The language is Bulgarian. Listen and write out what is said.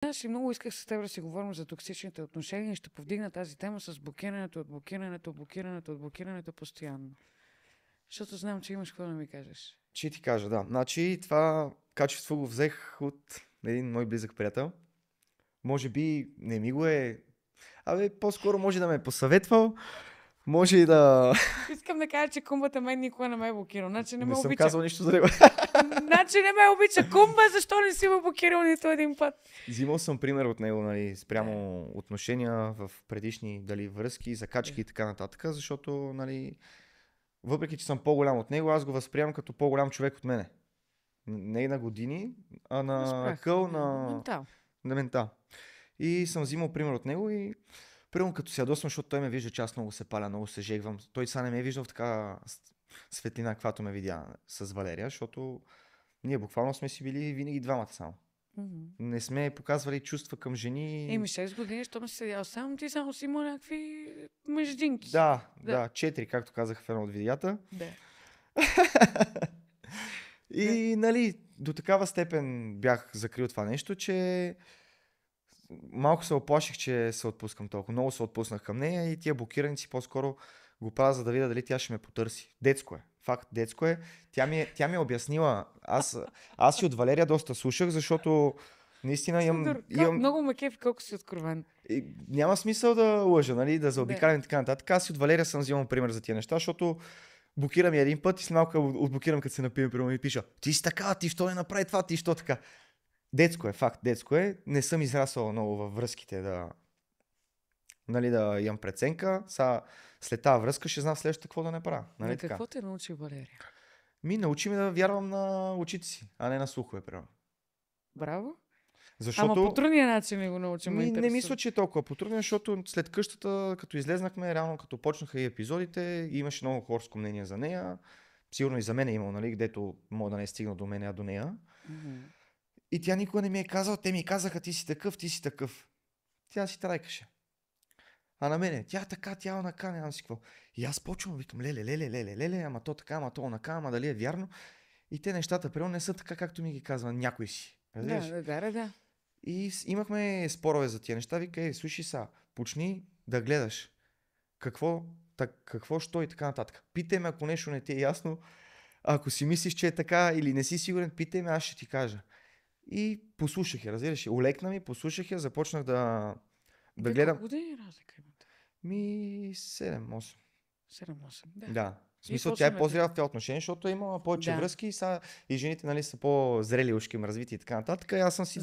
Аз и много исках с теб да си говорим за токсичните отношения и ще повдигна тази тема с блокирането постоянно. Защото знам, че имаш какво да ми кажеш. Ще ти кажа, да. Значи това качество го взех от един мой близък приятел. Може би не ми го е... по-скоро може да ме е посъветвал. Може и да... Искам да кажа, че кумбата мен никога не ме е блокирал. Значи не ме съм обича. казал нищо за него. Значи не ме обича кумба, защо не си ме блокирал нито един път? Взимал съм пример от него, нали, спрямо отношения в предишни дали връзки, закачки и така нататък, защото, нали, въпреки че съм по-голям от него, аз го възприемам като по-голям човек от мене. Не на години, а на къл, на ментал. И съм взимал пример от него и примерно като се ядосвам, защото той ме вижда, че аз много се паля, много се жегвам. Той сега не ме е виждал в така светлина, каквато ме видя с Валерия, защото ние буквално сме си били винаги двамата само. Не сме показвали чувства към жени. 6 години, щом си седял сам, ти само си имал някакви междинки. Да, 4, както казах в едно от видеята. Да. И, нали, до такава степен бях закрил това нещо, че малко се оплаших, че се отпускам толкова. Много се отпуснах към нея и тия блокираници по-скоро го правя, за да видя дали тя ще ме потърси. Детско е. Факт, детско е. Тя ми е обяснила. Аз и от Валерия доста слушах, защото наистина имам... Много ме кефи, колко си откровен. Няма смисъл да лъжа, нали, да заобикалям и така нататък. Аз и от Валерия съм взимал пример за тия неща, защото блокирам я един път и след малко отблокирам, като се напием, примерно и пиша: ти си така, ти що не направи това, ти що така. Детско е, факт, детско е. Не съм израсъл много във връзките да имам преценка. След тази връзка ще знам следващата какво да не правя. Нали, какво те научи Валерия? Научи ми да вярвам на очите си, а не на слухове, примерно. Браво. Защото... Ама по трудния начин ми го научим. Не мисля, че е толкова по трудния, защото след къщата, като излезнахме, реално като почнаха и епизодите, имаше много хорско мнение за нея. Сигурно и за мен е имал, нали, където мога да не е стигнал до мен, а до нея. И тя никога не ми е казала, те ми казаха: ти си такъв, ти си такъв. Тя си трайкаше. А на мене, тя така, тя онака, нямам си какво. И аз почвам, викам: леле, ама то така, ама то онака, ама дали е вярно. И те нещата, примерно, не са така, както ми ги казва някой си. Да. И имахме спорове за тия неща. Вика: слушай са, почни да гледаш. Какво, що и така нататък. Питай ме, ако нещо не ти е ясно. Ако си мислиш, че е така или не си сигурен, питай ме, аз ще ти кажа. И послушах я, разбираш. Олекна ми, послушах я, започнах да гледам. Колко години разлика имате? 7-8. 7-8, да. В смисъл, тя е по-зряла в това отношение, защото е имала повече връзки и жените, нали, са по-зрели ушки им развити и така нататък. Аз съм си